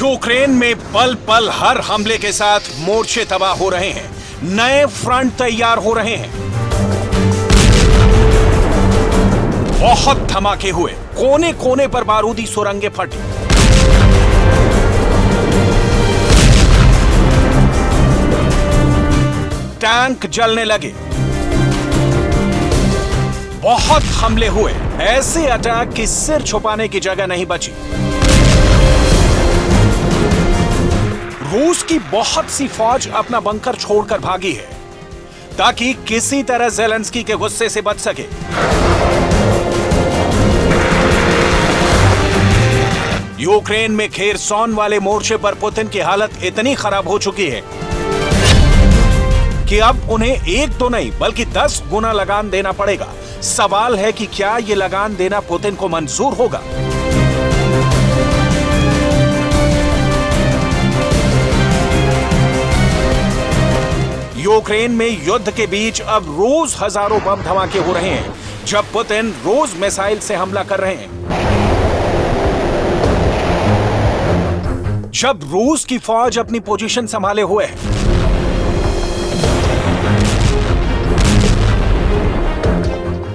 Ukraine में पल पल हर हमले के साथ मोर्चे तबाह हो रहे हैं, नए फ्रंट तैयार हो रहे हैं। बहुत धमाके हुए, कोने कोने पर बारूदी सुरंगें फटी। टैंक जलने लगे, बहुत हमले हुए, ऐसे अटैक कि सिर छुपाने की जगह नहीं बची। रूस की बहुत सी फौज अपना बंकर छोड़कर भागी है ताकि किसी तरह ज़ेलेंस्की के गुस्से से बच सके। यूक्रेन में खेरसॉन वाले मोर्चे पर पुतिन की हालत इतनी खराब हो चुकी है कि अब उन्हें एक तो नहीं बल्कि 10 गुना लगान देना पड़ेगा। सवाल है कि क्या यह लगान देना पुतिन को मंजूर होगा? यूक्रेन में युद्ध के बीच अब रोज हजारों बम धमाके हो रहे हैं, जब पुतिन रोज मिसाइल से हमला कर रहे हैं। जब रूस की फौज अपनी पोजीशन संभाले हुए है,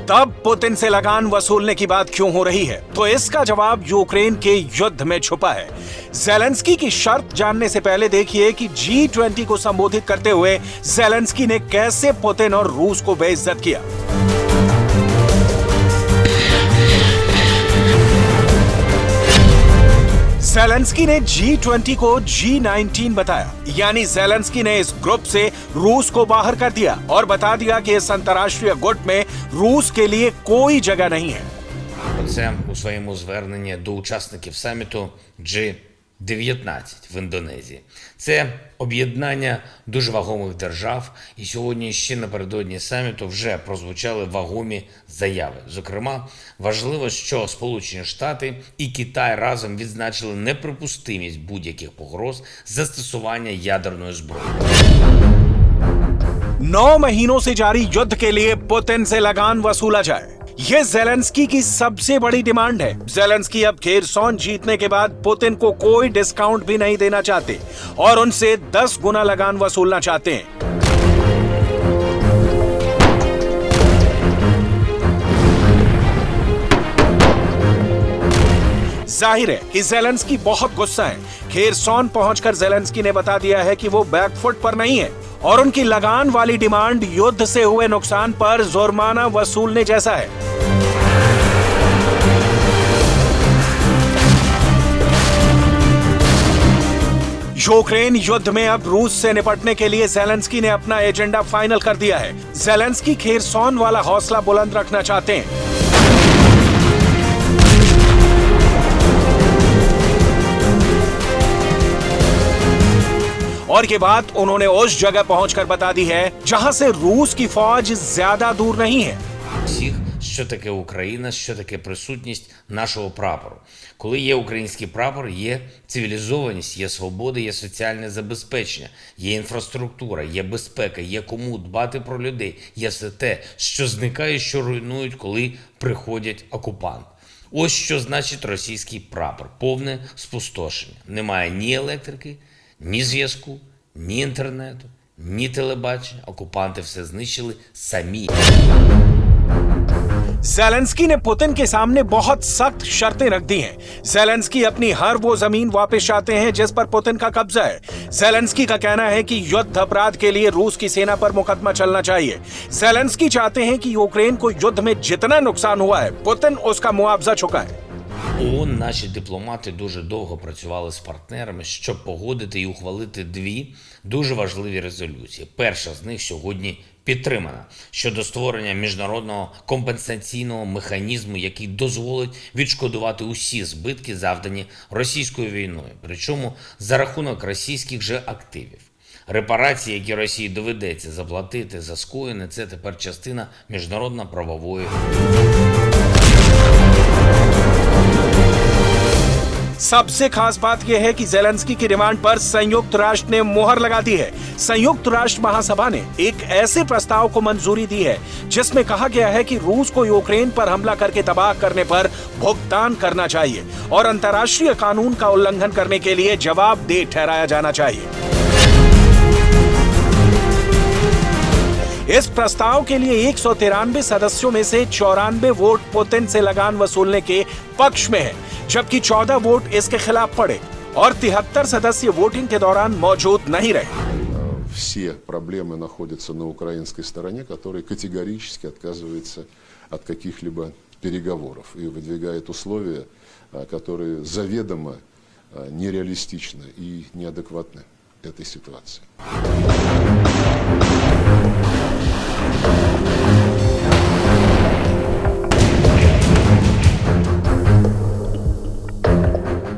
तब पुतिन से लगान वसूलने की बात क्यों हो रही है? तो इसका जवाब यूक्रेन के युद्ध में छुपा है। ज़ेलेंस्की की शर्त जानने से पहले देखिए कि G20 को संबोधित करते हुए ज़ेलेंस्की ने कैसे पुतिन और रूस को बेइज्जत किया। ज़ेलेंस्की ने G20 को G19 बताया, यानी ज़ेलेंस्की ने इस ग्रुप से रूस को बाहर कर दिया और बता दिया कि इस अंतर्राष्ट्रीय गुट में रूस के लिए कोई जगह नहीं है। Це у своєму зверненні до учасників саміту G19 в Індонезії. Це об'єднання дуже вагомих держав, і сьогодні ще напередодні саміту вже прозвучали вагомі заяви. Зокрема, важливо, що Сполучені Штати і Китай разом відзначили неприпустимість будь-яких погроз застосування ядерної зброї. 9 महीनों से जारी युद्ध के लिए पुतिन से लगान वसूला जाए, यह ज़ेलेंस्की की सबसे बड़ी डिमांड है। ज़ेलेंस्की अब खेरसॉन जीतने के बाद पुतिन को कोई डिस्काउंट भी नहीं देना चाहते और उनसे 10 गुना लगान वसूलना चाहते हैं। जाहिर है कि ज़ेलेंस्की बहुत गुस्सा है। खेरसॉन पहुंचकर ज़ेलेंस्की ने बता दिया है कि वो बैकफुट पर नहीं है और उनकी लगान वाली डिमांड युद्ध से हुए नुकसान पर जुर्माना वसूलने जैसा है। यूक्रेन युद्ध में अब रूस से निपटने के लिए ज़ेलेंस्की ने अपना एजेंडा फाइनल कर दिया है। ज़ेलेंस्की खेरसॉन वाला हौसला बुलंद रखना चाहते हैं। और ये बात उन्होंने उस जगह पहुंचकर बता दी है जहां से रूस की फौज ज्यादा दूर नहीं है। Всіх, що таке Україна, що таке присутність нашого прапору. Коли є український прапор, є цивілізованість, є свобода, є соціальне забезпечення, є інфраструктура, є безпека, є кому дбати про людей, є все те, що зникає, що руйнують, коли приходять окупанти. Ось що значить російський прапор. Повне спустошення. Немає ні електрики, ні зв'язку, ні інтернету, ні телебачення. Окупанти все знищили самі. ज़ेलेंस्की ने पुतिन के सामने बहुत सख्त शर्तें रख दी हैं। ज़ेलेंस्की अपनी हर वो जमीन वापस चाहते हैं जिस पर पुतिन का कब्जा है। ज़ेलेंस्की का कहना है कि युद्ध अपराध के लिए रूस की सेना पर मुकदमा चलना चाहिए। ज़ेलेंस्की चाहते हैं कि यूक्रेन को युद्ध में जितना नुकसान हुआ है, पुतिन उसका मुआवजा चुकाए। ООН, наші дипломати дуже довго працювали з партнерами, щоб погодити і ухвалити дві дуже важливі резолюції. Перша з них сьогодні підтримана щодо створення міжнародного компенсаційного механізму, який дозволить відшкодувати усі збитки, завдані російською війною, причому за рахунок російських же активів. Репарації, які Росії доведеться заплатити за скоєне, це тепер частина міжнародно-правової. सबसे खास बात यह है कि ज़ेलेंस्की की डिमांड पर संयुक्त राष्ट्र ने मुहर लगा दी है। संयुक्त राष्ट्र महासभा ने एक ऐसे प्रस्ताव को मंजूरी दी है जिसमें कहा गया है कि रूस को यूक्रेन पर हमला करके तबाह करने पर भुगतान करना चाहिए और अंतर्राष्ट्रीय कानून का उल्लंघन करने के लिए जवाबदेह ठहराया जाना चाहिए। इस प्रस्ताव के लिए 193 सदस्यों में से 94 वोट पुतिन से लगान वसूलने के पक्ष में है, जबकि 14 वोट इसके खिलाफ पड़े और 73 सदस्य वोटिंग के दौरान मौजूद नहीं रहे। Все проблемы находятся на украинской стороне, которая категорически отказывается от каких-либо переговоров и выдвигает условия, которые заведомо нереалистичны и неадекватны этой ситуации.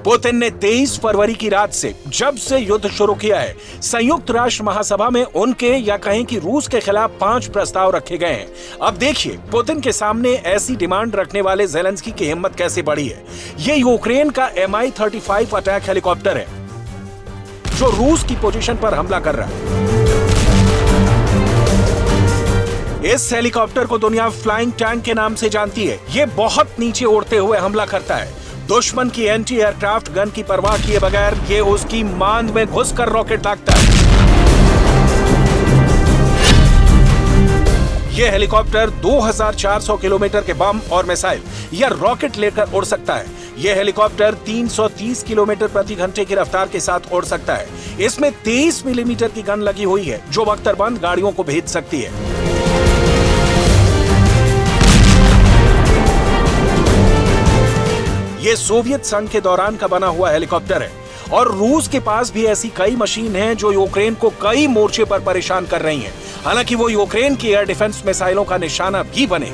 पुतिन ने 23 फरवरी की रात से जब से युद्ध शुरू किया है, संयुक्त राष्ट्र महासभा में उनके या कहें कि रूस के खिलाफ 5 प्रस्ताव रखे गए हैं। अब देखिए पुतिन के सामने ऐसी डिमांड रखने वाले ज़ेलेंस्की की हिम्मत कैसे बढ़ी है। ये यूक्रेन का Mi-35 अटैक हेलीकॉप्टर है जो रूस की पोजीशन पर हमला कर रहा है। इस हेलीकॉप्टर को दुनिया फ्लाइंग टैंक के नाम से जानती है। ये बहुत नीचे उड़ते हुए हमला करता है। दुश्मन की एंटी एयरक्राफ्ट गन की परवाह किए बगैर ये उसकी मांद में घुसकर रॉकेट दागता है। यह हेलीकॉप्टर 2400 किलोमीटर के बम और मिसाइल या रॉकेट लेकर उड़ सकता है। यह हेलीकॉप्टर 330 किलोमीटर प्रति घंटे की रफ्तार के साथ उड़ सकता है। इसमें 23 मिलीमीटर की गन लगी हुई है जो बख्तरबंद गाड़ियों को भेज सकती है। ये सोवियत संघ के दौरान का बना हुआ हेलीकॉप्टर है और रूस के पास भी ऐसी कई मशीन हैं जो यूक्रेन को कई मोर्चे पर परेशान कर रही हैं। हालांकि वो यूक्रेन की एयर डिफेंस मिसाइलों का निशाना भी बने।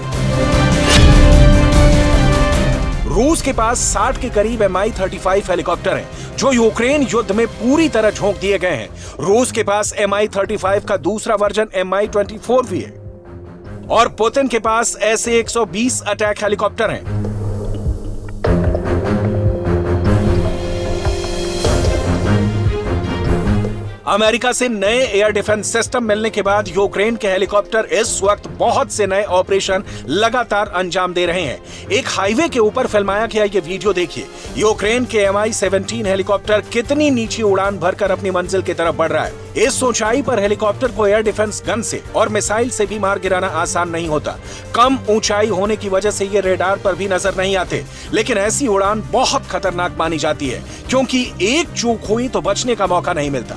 रूस के पास 60 के करीब Mi-35 हेलीकॉप्टर हैं जो यूक्रेन युद्ध में पूरी तरह झोंक दिए गए हैं। रूस के पास Mi-35 का दूसरा वर्जन Mi-24 भी है और पुतिन के पास ऐसे 120 अटैक हेलीकॉप्टर हैं। अमेरिका से नए एयर डिफेंस सिस्टम मिलने के बाद यूक्रेन के हेलीकॉप्टर इस वक्त बहुत से नए ऑपरेशन लगातार अंजाम दे रहे हैं। एक हाईवे के ऊपर फिल्माया गया ये वीडियो देखिए। यूक्रेन के Mi-17 हेलीकॉप्टर कितनी नीची उड़ान भरकर अपनी मंजिल की तरफ बढ़ रहा है। इस ऊंचाई पर हेलीकॉप्टर को एयर डिफेंस गन से और मिसाइल से भी मार गिराना आसान नहीं होता। कम ऊंचाई होने की वजह से ये रेडार पर भी नजर नहीं आते, लेकिन ऐसी उड़ान बहुत खतरनाक मानी जाती है क्योंकि एक चूक हुई तो बचने का मौका नहीं मिलता।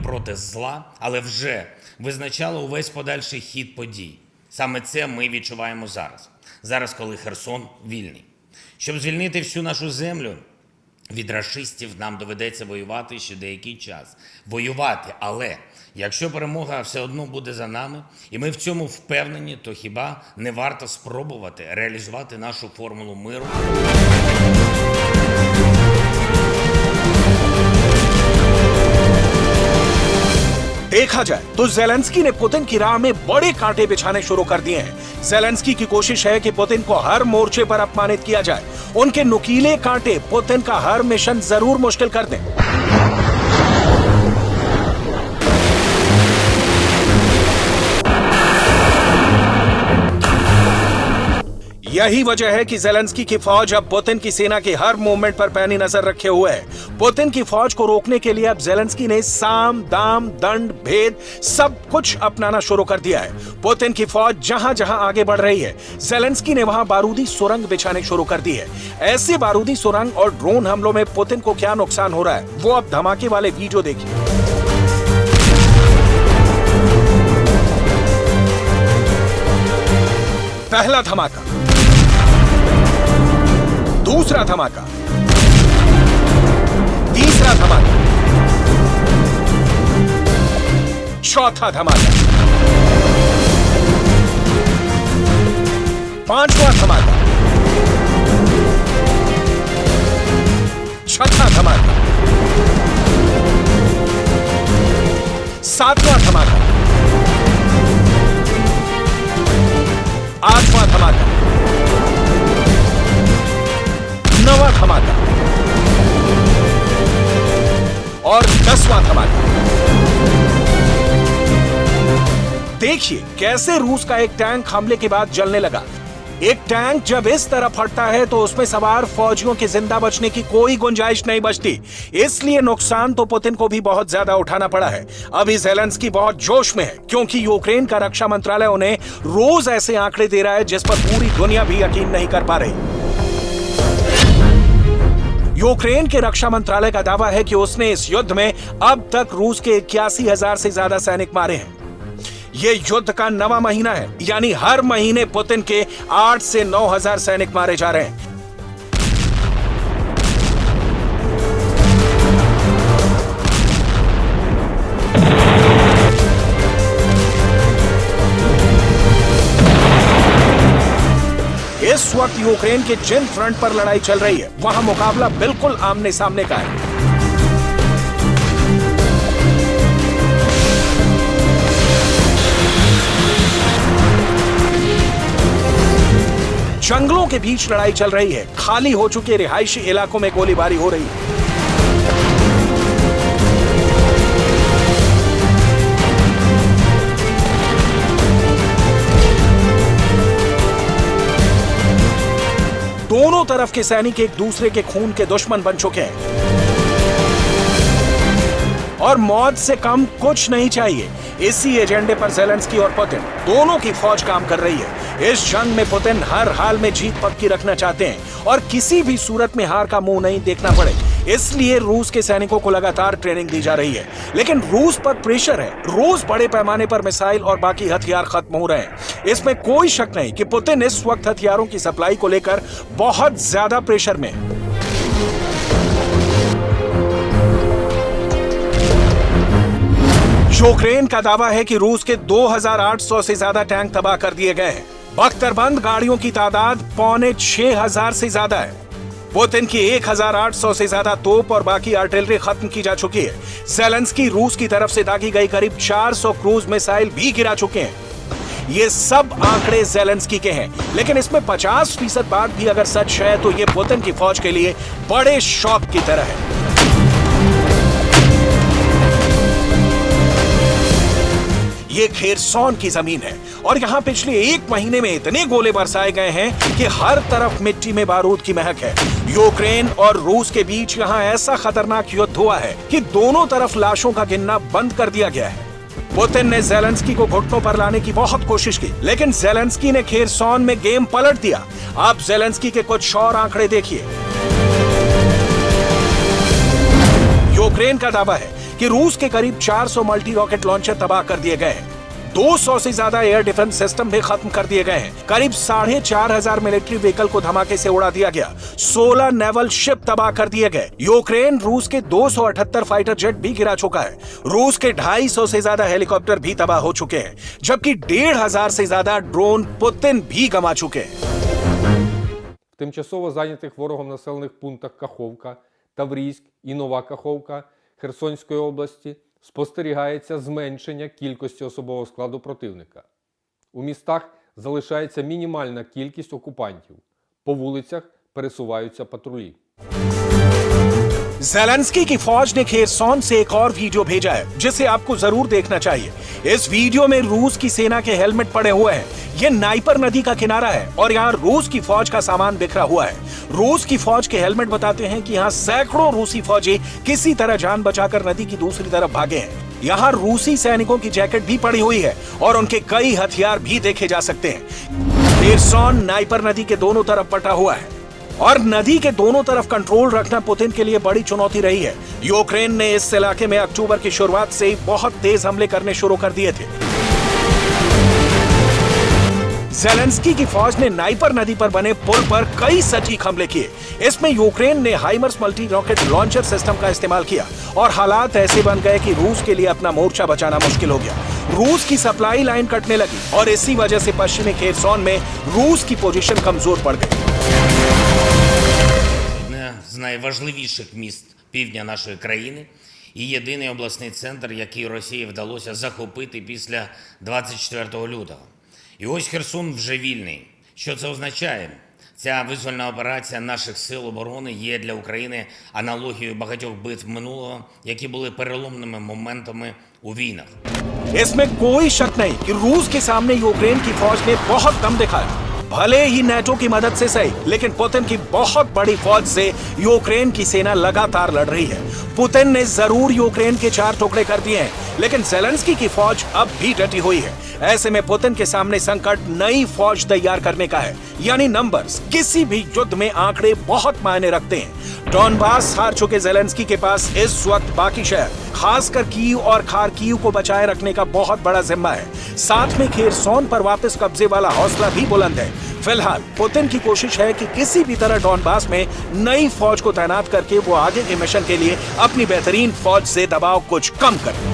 Проти зла, але вже визначало увесь подальший хід подій. Саме це ми відчуваємо зараз. Зараз, коли Херсон вільний. Щоб звільнити всю нашу землю від рашистів, нам доведеться воювати ще деякий час. Воювати, але якщо перемога все одно буде за нами, і ми в цьому впевнені, то хіба не варто спробувати реалізувати нашу формулу миру? देखा जाए तो ज़ेलेंस्की ने पुतिन की राह में बड़े कांटे बिछाने शुरू कर दिए हैं। ज़ेलेंस्की की कोशिश है कि पुतिन को हर मोर्चे पर अपमानित किया जाए। उनके नुकीले कांटे पुतिन का हर मिशन जरूर मुश्किल कर दें। यही वजह है कि ज़ेलेंस्की की फौज अब पुतिन की सेना के हर मूवमेंट पर पैनी नजर रखे हुए है। पुतिन की फौज को रोकने के लिए अब ज़ेलेंस्की ने साम, दाम, दंड, भेद सब कुछ अपनाना शुरू कर दिया है। पुतिन की फौज जहां जहां आगे बढ़ रही है, ज़ेलेंस्की ने वहां बारूदी सुरंग बिछाने शुरू कर दी है। ऐसे बारूदी सुरंग और ड्रोन हमलों में पुतिन को क्या नुकसान हो रहा है, वो अब धमाके वाले वीडियो देखिए। पहला धमाका, दूसरा धमाका, तीसरा धमाका, चौथा धमाका, पांचवा धमाका, छठा धमाका, सातवां धमाका, आठवां धमाका, नवा धमाका और 10वां धमाका। देखिए कैसे रूस का एक टैंक हमले के बाद जलने लगा। एक टैंक जब इस तरफ हटता है तो उसमें सवार फौजियों के जिंदा बचने की कोई गुंजाइश नहीं बचती। इसलिए नुकसान तो पुतिन को भी बहुत ज्यादा उठाना पड़ा है। अभी ज़ेलेंस्की बहुत जोश में है क्योंकि यूक्रेन का रक्षा मंत्रालय उन्हें रोज ऐसे आंकड़े दे रहा है जिस पर पूरी दुनिया भी यकीन नहीं कर पा रही। यूक्रेन के रक्षा मंत्रालय का दावा है कि उसने इस युद्ध में अब तक रूस के 81,000 से ज्यादा सैनिक मारे हैं। ये युद्ध का 9वां महीना है, यानी हर महीने पुतिन के 8 से 9,000 सैनिक मारे जा रहे हैं। इस वक्त यूक्रेन के जिन फ्रंट पर लड़ाई चल रही है वहां मुकाबला बिल्कुल आमने सामने का है। जंगलों के बीच लड़ाई चल रही है, खाली हो चुके रिहायशी इलाकों में गोलीबारी हो रही है। दोनों तरफ के सैनिक एक दूसरे के खून के दुश्मन बन चुके हैं और मौत से कम कुछ नहीं चाहिए। इसी एजेंडे पर ज़ेलेंस्की और पुतिन दोनों की फौज काम कर रही है। इस जंग में पुतिन हर हाल में जीत पक्की रखना चाहते हैं और किसी भी सूरत में हार का मुंह नहीं देखना पड़े, इसलिए रूस के सैनिकों को लगातार ट्रेनिंग दी जा रही है। लेकिन रूस पर प्रेशर है, रोज बड़े पैमाने पर मिसाइल और बाकी हथियार खत्म हो रहे हैं। इसमें कोई शक नहीं कि पुतिन इस वक्त हथियारों की सप्लाई को लेकर बहुत ज्यादा प्रेशर में है। यूक्रेन का दावा है कि रूस के 2,800 से ज्यादा टैंक तबाह कर दिए गए हैं। बख्तरबंद गाड़ियों की तादाद 5,600 से ज्यादा है। पुतिन की 1,800 से ज्यादा तोप और बाकी आर्टिलरी खत्म की जा चुकी है। ज़ेलेंस्की रूस की तरफ से दागी गई करीब 400 क्रूज मिसाइल भी गिरा चुके हैं। ये सब आंकड़े ज़ेलेंस्की के हैं, लेकिन इसमें 50% बात भी अगर सच है तो ये पुतिन की फौज के लिए बड़े शॉक की तरह है। ये खेरसॉन की जमीन है और यहाँ पिछले 1 महीने में इतने गोले बरसाए गए हैं कि हर तरफ मिट्टी में बारूद की महक है। यूक्रेन और रूस के बीच यहाँ ऐसा खतरनाक युद्ध हुआ है कि दोनों तरफ लाशों का गिनना बंद कर दिया गया है। पुतिन ने ज़ेलेंस्की को घुटनों पर लाने की बहुत कोशिश की, लेकिन ज़ेलेंस्की ने खेरसॉन में गेम पलट दिया। आप ज़ेलेंस्की के कुछ और आंकड़े देखिए। यूक्रेन का दावा है कि रूस के करीब 400 मल्टी रॉकेट लॉन्चर तबाह कर दिए गए हैं। 200 से ज्यादा एयर डिफेंस सिस्टम भी खत्म कर दिए गए हैं। करीब 4,500 मिलिट्री व्हीकल को धमाके से उड़ा दिया गया। 16 नेवल शिप तबाह कर दिए गए। यूक्रेन रूस के 278 फाइटर जेट भी गिरा चुका है। रूस के 250 से ज्यादा हेलीकॉप्टर भी तबाह हो चुके हैं, जबकि 1,500 से ज्यादा ड्रोन पुतिन भी गंवा चुके हैं। В тимчасово зайнятих ворогом населених пунктах Каховка, Таврійськ і Нова Каховка Херсонської області спостерігається зменшення кількості особового складу противника. У містах залишається мінімальна кількість окупантів. По вулицях пересуваються патрулі. ज़ेलेंस्की की फौज ने खेरसॉन से एक और वीडियो भेजा है जिसे आपको जरूर देखना चाहिए। इस वीडियो में रूस की सेना के हेलमेट पड़े हुए हैं। ये नाइपर नदी का किनारा है और यहाँ रूस की फौज का सामान बिखरा हुआ है। रूस की फौज के हेलमेट बताते हैं कि यहाँ सैकड़ों रूसी फौजी किसी तरह जान बचाकर नदी की दूसरी तरफ भागे हैं। यहाँ रूसी सैनिकों की जैकेट भी पड़ी हुई है और उनके कई हथियार भी देखे जा सकते हैं। खेरसॉन नाइपर नदी के दोनों तरफ बटा हुआ है और नदी के दोनों तरफ कंट्रोल रखना पुतिन के लिए बड़ी चुनौती रही है। यूक्रेन ने इस इलाके में अक्टूबर की शुरुआत से ही बहुत तेज हमले करने शुरू कर दिए थे। ज़ेलेंस्की की फौज ने नाइपर नदी पर बने पुल पर कई सटीक हमले किए। इसमें यूक्रेन ने HIMARS multi rocket launcher system का इस्तेमाल किया और हालात ऐसे बन गए कि रूस के लिए अपना मोर्चा बचाना मुश्किल हो गया। रूस की सप्लाई लाइन कटने लगी और इसी वजह से पश्चिमी खेरसॉन में रूस की पोजीशन कमजोर पड़ गई। Одне з найважливіших міст півдня нашої країни і єдиний обласний центр, який Росії вдалося захопити після 24 лютого. І ось Херсон вже вільний. Що це означає? Ця визвольна операція наших сил оборони є для України аналогією багатьох битв минулого, які були переломними моментами у війнах. इसमें कोई शक नहीं कि रूस के सामने यूक्रेन की फौज ने बहुत दम दिखाया। भले ही नेटो की मदद से सही, लेकिन पुतिन की बहुत बड़ी फौज से यूक्रेन की सेना लगातार लड़ रही है। पुतिन ने जरूर यूक्रेन के 4 टुकड़े कर दिए हैं, लेकिन ज़ेलेंस्की की फौज अब भी डटी हुई है। ऐसे में पुतिन के सामने संकट नई फौज तैयार करने का है, यानी नंबर्स। किसी भी युद्ध में आंकड़े बहुत मायने रखते हैं। डॉनबास हार चुके ज़ेलेंस्की के पास इस वक्त बाकी शहर, खासकर कीव और खार्किव को बचाए रखने का बहुत बड़ा जिम्मा है। साथ में खेरसोन पर वापस कब्जे वाला हौसला भी बुलंद है। फिलहाल पुतिन की कोशिश है कि किसी भी तरह डॉनबास में नई फौज को तैनात करके वो आगे के मिशन के लिए अपनी बेहतरीन फौज से दबाव कुछ कम करे।